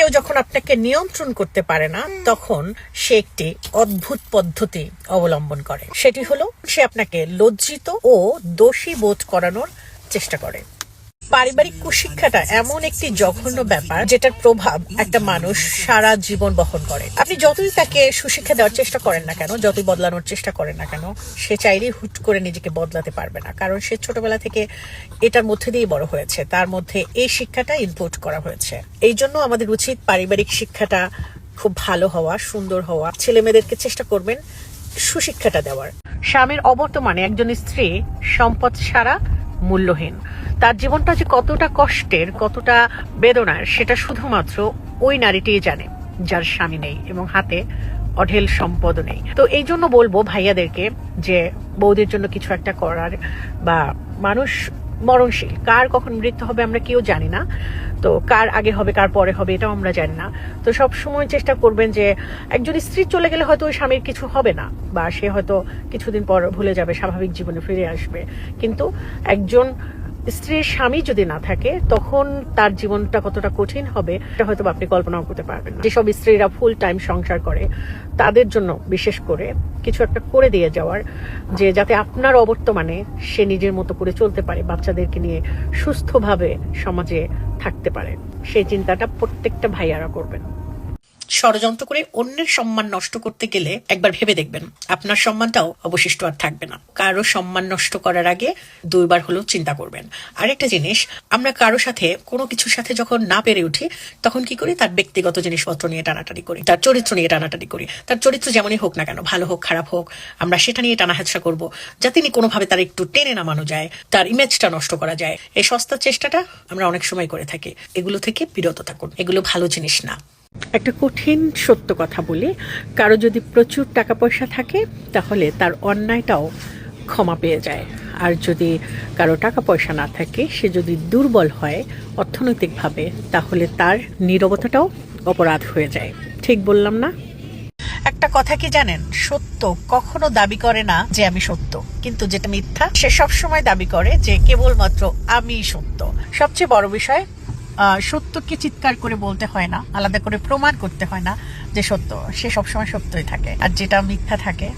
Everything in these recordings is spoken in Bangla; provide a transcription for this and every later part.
কেউ যখন আপনাকে নিয়ন্ত্রণ করতে পারে না, তখন সে একটি অদ্ভুত পদ্ধতি অবলম্বন করে। সেটি হলো, সে আপনাকে লজ্জিত ও দোষী বোধ করানোর চেষ্টা করে। পারিবারিক কুশিক্ষাটা এমন একটি জঘন্য ব্যাপার যেটার প্রভাব একটা মানুষ সারা জীবন বহন করে। আপনি যতই তাকে সুশিক্ষা দেওয়ার চেষ্টা করেন না কেন, যতই বদলানোর চেষ্টা করেন না কেন, সে চাইলেই হুট করে নিজেকে বদলাতে পারবে না। কারণ সে ছোটবেলা থেকে এটার মধ্যে দিয়েই বড় হয়েছে, তার মধ্যে এই শিক্ষাটা ইনপুট করা হয়েছে। এই জন্য আমাদের উচিত পারিবারিক শিক্ষাটা খুব ভালো হওয়া, সুন্দর হওয়া। ছেলে মেয়েদেরকে চেষ্টা করবেন সুশিক্ষাটা দেওয়ার। স্বামীর অবর্তমানে একজন স্ত্রী সম্পদ ছাড়া মূল্যহীন। তার জীবনটা যে কতটা কষ্টের, কতটা বেদনার, সেটা শুধুমাত্র ওই নারীটিই জানে যার স্বামী নেই এবং হাতে অঢেল সম্পদও নেই। তো এই জন্য বলবো ভাইয়াদেরকে যে বউদের জন্য কিছু একটা করার, বা মানুষ মরণশীল, কার কখন মৃত্যু হবে আমরা কেউ জানি না। তো কার আগে হবে কার পরে হবে এটাও আমরা জানি না। তো সব সময় চেষ্টা করবেন যে একজন স্ত্রী চলে গেলে হয়তো ওই স্বামীর কিছু হবে না, বা সে হয়তো কিছুদিন পর ভুলে যাবে, স্বাভাবিক জীবনে ফিরে আসবে। কিন্তু একজন স্ত্রীর স্বামী যদি না থাকে, তখন তার জীবনটা কতটা কঠিন হবে এটা হয়তো আপনি কল্পনাও করতে পারবেন না। যেসব স্ত্রীরা ফুল টাইম সংসার করে, তাদের জন্য বিশেষ করে কিছু একটা করে দিয়ে যাওয়ার, যে যাতে আপনার অবর্তমানে সে নিজের মতো করে চলতে পারে, বাচ্চাদেরকে নিয়ে সুস্থভাবে সমাজে থাকতে পারে, সেই চিন্তাটা প্রত্যেকটা ভাইয়ারা করবেন। ষড়যন্ত্র করে অন্যের সম্মান নষ্ট করতে গেলে একবার ভেবে দেখবেন, আপনার সম্মানটাও অবশিষ্ট আর থাকবে না। কারো সম্মান নষ্ট করার আগে দুইবার হলেও চিন্তা করবেন। আরেকটা জিনিস, আমরা কারো সাথে কোনো কিছুর সাথে যখন না পেরে উঠি, তখন কি করি? তার ব্যক্তিগত জিনিসপত্র নিয়ে টানাটানি করি, তার চরিত্র নিয়ে টানাটানি করি। তার চরিত্র যেমনই হোক না কেন, ভালো হোক খারাপ হোক, আমরা সেটা নিয়ে টানাহেচড়া করবো, যাতে কোনোভাবে তার একটু টেনে নামানো যায়, তার ইমেজটা নষ্ট করা যায়। এই সস্তার চেষ্টাটা আমরা অনেক সময় করে থাকি। এগুলো থেকে বিরত থাকুন, এগুলো ভালো জিনিস না। একটা কঠিন সত্য কথা বলি, কারো যদি প্রচুর টাকা পয়সা থাকে, তাহলে তার অন্যায়টাও ক্ষমা পেয়ে যায়। আর যদি কারো টাকা পয়সা না থাকে, সে যদি দুর্বল হয় অর্থনৈতিকভাবে, তাহলে তার নীরবতাটাও অপরাধ হয়ে যায়। ঠিক বললাম না? একটা কথা কি জানেন, সত্য কখনো দাবি করে না যে আমি সত্য, কিন্তু যেটা মিথ্যা সে সবসময় দাবি করে যে কেবলমাত্র আমি সত্য। সবচেয়ে বড় বিষয়, সত্যকে চিৎকার করে বলতে হয় না, আলাদা করে প্রমাণ করতে হয় না যে সত্য, সে সবসময় সত্যই থাকে। আর যেটা মিথ্যা থাকে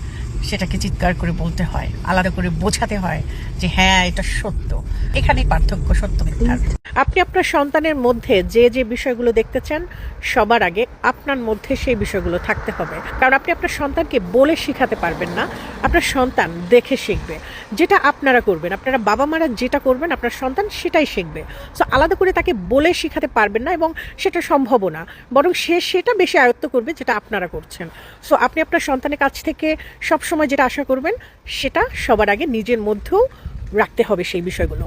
সেটাকে চিৎকার করে বলতে হয়, আলাদা করে বোঝাতে হয় যে হ্যাঁ এটা সত্য। এখানেই পার্থক্য সত্য মিথ্যার। আপনি আপনার সন্তানের মধ্যে যে যে বিষয়গুলো দেখতে চান, সবার আগে আপনার মধ্যে সেই বিষয়গুলো থাকতে হবে। কারণ আপনি আপনার সন্তানকে বলে শিখাতে পারবেন না, আপনার সন্তান দেখে শিখবে। যেটা আপনারা করবেন, আপনারা বাবা মারা যেটা করবেন, আপনার সন্তান সেটাই শিখবে। সো আলাদা করে তাকে বলে শিখাতে পারবেন না, এবং সেটা সম্ভবও না। বরং সে সেটা বেশি আয়ত্ত করবে যেটা আপনারা করছেন। সো আপনি আপনার সন্তানের কাছ থেকে সবসময় যেটা আশা করবেন, সেটা সবার আগে নিজের মধ্যেও রাখতে হবে সেই বিষয়গুলো।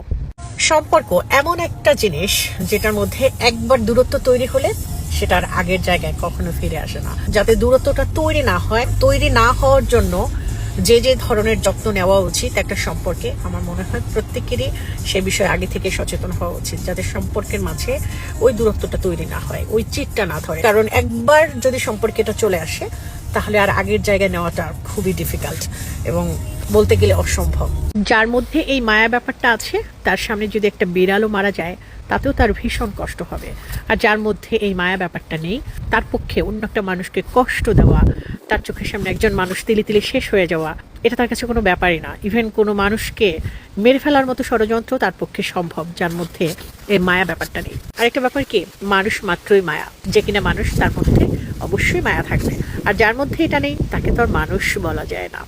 সম্পর্ক এমন একটা জিনিস যেটার মধ্যে একবার দূরত্ব তৈরি হলে সেটার আগের জায়গায় কখনো ফিরে আসে না। যাতে দূরত্বটা তৈরি না হয়, তৈরি না হওয়ার জন্য যে যে ধরনের যত্ন নেওয়া উচিত একটা সম্পর্কে, আমার মনে হয় প্রত্যেকেরই সে বিষয়ে আগে থেকে সচেতন হওয়া উচিত, যাতে সম্পর্কের মাঝে ওই দূরত্বটা তৈরি না হয়, ওই চিটটা না ধরে। কারণ একবার যদি সম্পর্কটা চলে আসে, তাহলে আর আগের জায়গায় নেওয়াটা খুবই ডিফিকাল্ট এবং বলতে গেলে অসম্ভব। যার মধ্যে এই মায়া ব্যাপারটা আছে, তার সামনে যদি একটা বিড়ালও মারা যায়, তাতেও তার ভীষণ কষ্ট হবে। আর যার মধ্যে এই মায়া ব্যাপারটা নেই, তার পক্ষে অন্য একটা মানুষকে কষ্ট দেওয়া, তার চোখের সামনে একজন মানুষ তিলে তিলে শেষ হয়ে যাওয়া, এটা তার কাছে কোনো ব্যাপারই না। ইভেন কোনো মানুষকে মেরে ফেলার মতো ষড়যন্ত্র তার পক্ষে সম্ভব, যার মধ্যে এই মায়া ব্যাপারটা নেই। আরেকটা ব্যাপার কি, মানুষ মাত্রই মায়া, যে কিনা মানুষ, তার মধ্যে অবশ্যই মায়া থাকবে। আর যার মধ্যে এটা নেই, তাকে তো আর মানুষ বলা যায় না।